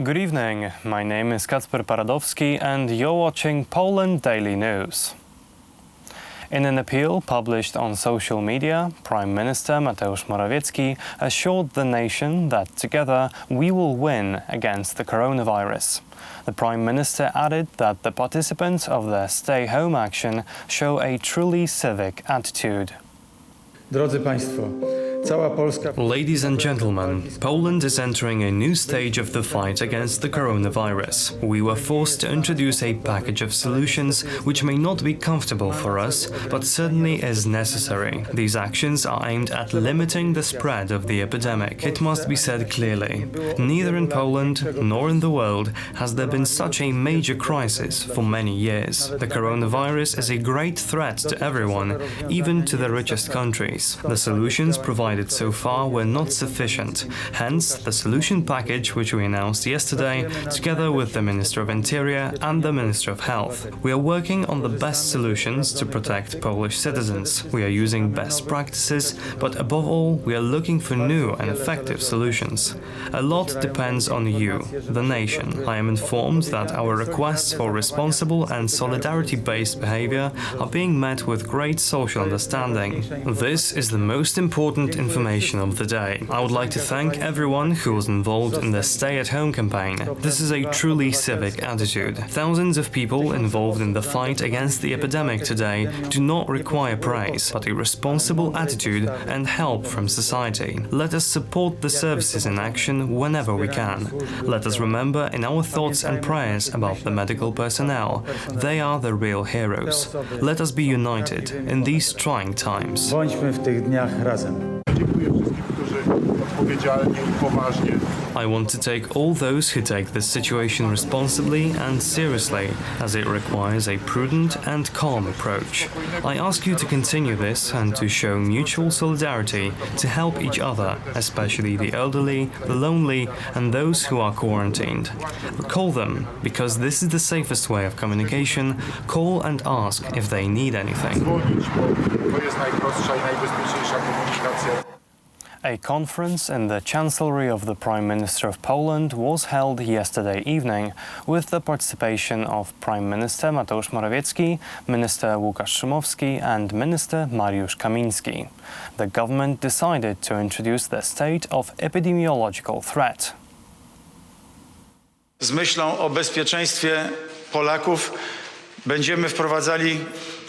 Good evening, my name is Kacper Paradowski and you're watching Poland Daily News. In an appeal published on social media, Prime Minister Mateusz Morawiecki assured the nation that together we will win against the coronavirus. The Prime Minister added that the participants of the stay-home action show a truly civic attitude. Drodzy Państwo, cała Polska... Ladies and gentlemen, Poland is entering a new stage of the fight against the coronavirus. We were forced to introduce a package of solutions which may not be comfortable for us, but certainly is necessary. These actions are aimed at limiting the spread of the epidemic. It must be said clearly, neither in Poland nor in the world has there been such a major crisis for many years. The coronavirus is a great threat to everyone, even to the richest countries. The solutions provided so far were not sufficient. Hence, the solution package which we announced yesterday, together with the Minister of Interior and the Minister of Health. We are working on the best solutions to protect Polish citizens. We are using best practices, but above all, we are looking for new and effective solutions. A lot depends on you, the nation. I am informed that our requests for responsible and solidarity-based behavior are being met with great social understanding. This is the most important information of the day. I would like to thank everyone who was involved in the stay-at-home campaign. This is a truly civic attitude. Thousands of people involved in the fight against the epidemic today do not require praise, but a responsible attitude and help from society. Let us support the services in action whenever we can. Let us remember in our thoughts and prayers about the medical personnel. They are the real heroes. Let us be united in these trying times. Bądźmy w tych dniach razem. I want to take all those who take this situation responsibly and seriously, as it requires a prudent and calm approach. I ask you to continue this and to show mutual solidarity to help each other, especially the elderly, the lonely and those who are quarantined. Call them, because this is the safest way of communication. Call and ask if they need anything. A conference in the Chancellery of the Prime Minister of Poland was held yesterday evening with the participation of Prime Minister Mateusz Morawiecki, Minister Łukasz Szumowski and Minister Mariusz Kamiński. The government decided to introduce the state of epidemiological threat. Z myślą o bezpieczeństwie Polaków będziemy wprowadzali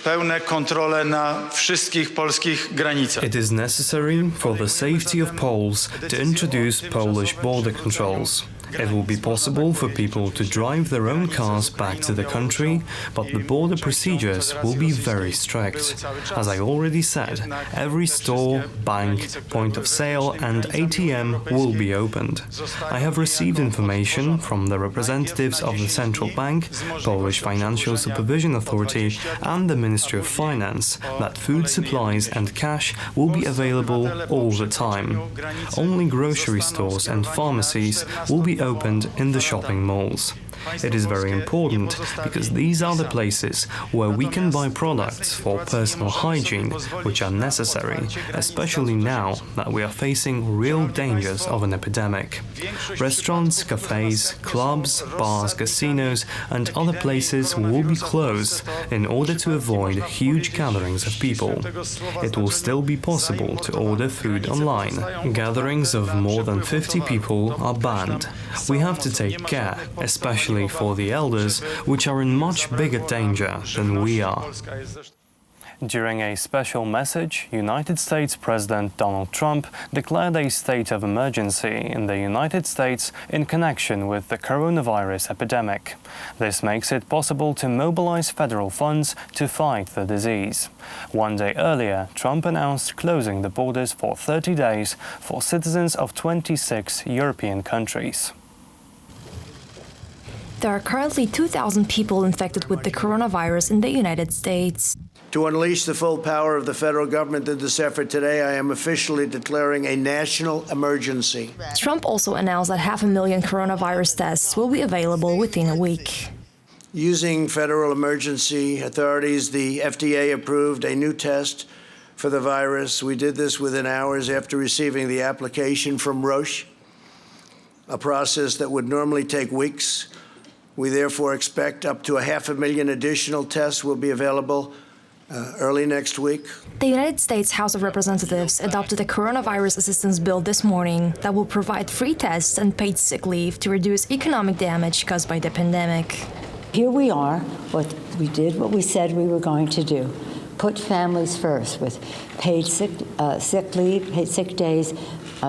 pełne kontrole na wszystkich polskich granicach. It is necessary for the safety of Poles to introduce Polish border controls. It will be possible for people to drive their own cars back to the country, but the border procedures will be very strict. As I already said, every store, bank, point of sale and ATM will be opened. I have received information from the representatives of the Central Bank, Polish Financial Supervision Authority and the Ministry of Finance that food supplies and cash will be available all the time. Only grocery stores and pharmacies will be opened in the shopping malls. It is very important because these are the places where we can buy products for personal hygiene which are necessary, especially now that we are facing real dangers of an epidemic. Restaurants, cafes, clubs, bars, casinos and other places will be closed in order to avoid huge gatherings of people. It will still be possible to order food online. Gatherings of more than 50 people are banned. We have to take care, especially for the elders, which are in much bigger danger than we are. During a special message, United States President Donald Trump declared a state of emergency in the United States in connection with the coronavirus epidemic. This makes it possible to mobilize federal funds to fight the disease. One day earlier, Trump announced closing the borders for 30 days for citizens of 26 European countries. There are currently 2,000 people infected with the coronavirus in the United States. To unleash the full power of the federal government in this effort today, I am officially declaring a national emergency. Trump also announced that 500,000 coronavirus tests will be available within a week. Using federal emergency authorities, the FDA approved a new test for the virus. We did this within hours after receiving the application from Roche. a process that would normally take weeks. We therefore expect up to 500,000 additional tests will be available early next week. The United States House of Representatives adopted a coronavirus assistance bill this morning that will provide free tests and paid sick leave to reduce economic damage caused by the pandemic. Here we are, we did what we said we were going to do. Put families first with paid sick leave, paid sick days,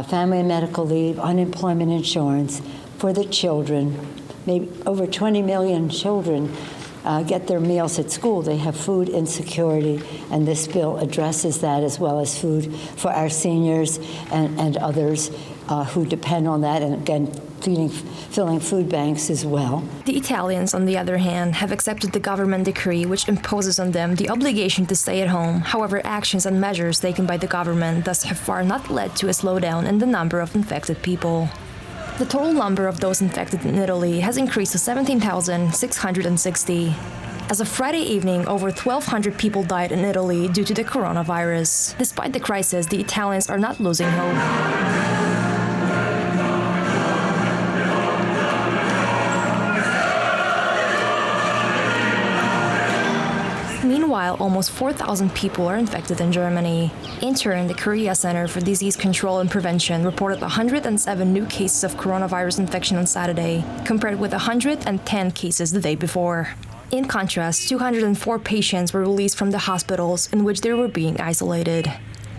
family and medical leave, unemployment insurance for the children. Maybe over 20 million children get their meals at school. They have food insecurity, and this bill addresses that, as well as food for our seniors and others who depend on that, and again, filling food banks as well. The Italians, on the other hand, have accepted the government decree which imposes on them the obligation to stay at home. However, actions and measures taken by the government thus have far not led to a slowdown in the number of infected people. The total number of those infected in Italy has increased to 17,660. As of Friday evening, over 1,200 people died in Italy due to the coronavirus. Despite the crisis, the Italians are not losing hope. Meanwhile, almost 4,000 people are infected in Germany. In turn, the Korea Center for Disease Control and Prevention reported 107 new cases of coronavirus infection on Saturday, compared with 110 cases the day before. In contrast, 204 patients were released from the hospitals in which they were being isolated.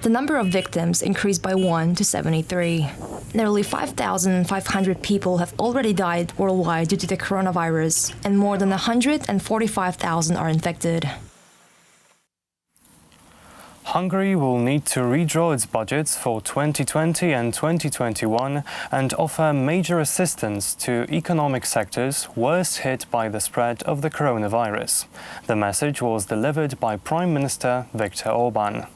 The number of victims increased by 1 to 73. Nearly 5,500 people have already died worldwide due to the coronavirus, and more than 145,000 are infected. Hungary will need to redraw its budgets for 2020 and 2021 and offer major assistance to economic sectors worst hit by the spread of the coronavirus. The message was delivered by Prime Minister Viktor Orbán.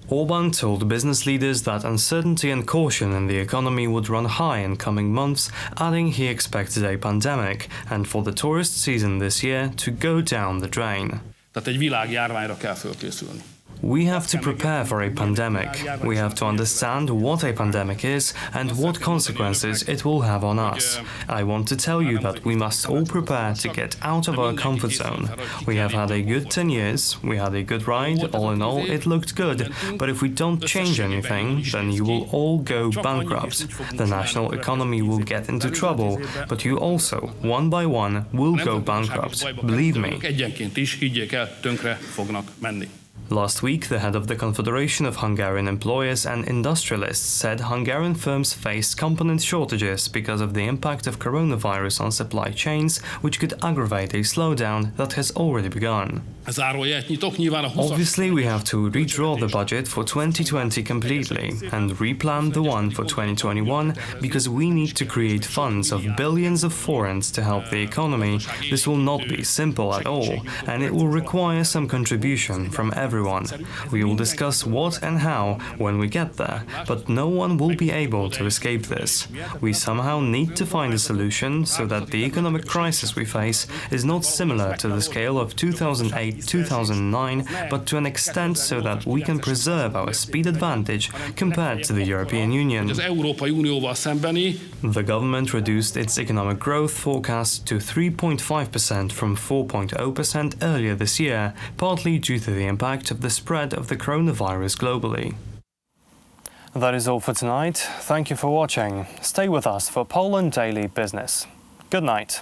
Orbán told business leaders that uncertainty and caution in the economy would run high in coming months, adding he expected a pandemic and for the tourist season this year to go down the drain. Tehát egy világjárványra kell fölkészülni. We have to prepare for a pandemic. We have to understand what a pandemic is and what consequences it will have on us. I want to tell you that we must all prepare to get out of our comfort zone. We have had a good 10 years, we had a good ride, all in all it looked good, but if we don't change anything, then you will all go bankrupt. The national economy will get into trouble, but you also, one by one, will go bankrupt. Believe me. Egyenként is, higgyék el, tönkre fognak menni. Last week, the head of the Confederation of Hungarian Employers and Industrialists said Hungarian firms faced component shortages because of the impact of coronavirus on supply chains, which could aggravate a slowdown that has already begun. Obviously, we have to redraw the budget for 2020 completely and replan the one for 2021 because we need to create funds of billions of forints to help the economy. This will not be simple at all, and it will require some contribution from everyone. We will discuss what and how when we get there, but no one will be able to escape this. We somehow need to find a solution so that the economic crisis we face is not similar to the scale of 2008-2009, but to an extent so that we can preserve our speed advantage compared to the European Union. The government reduced its economic growth forecast to 3.5% from 4.0% earlier this year, partly due to the impact of the spread of the coronavirus globally. That is all for tonight. Thank you for watching. Stay with us for Poland Daily Business. Good night.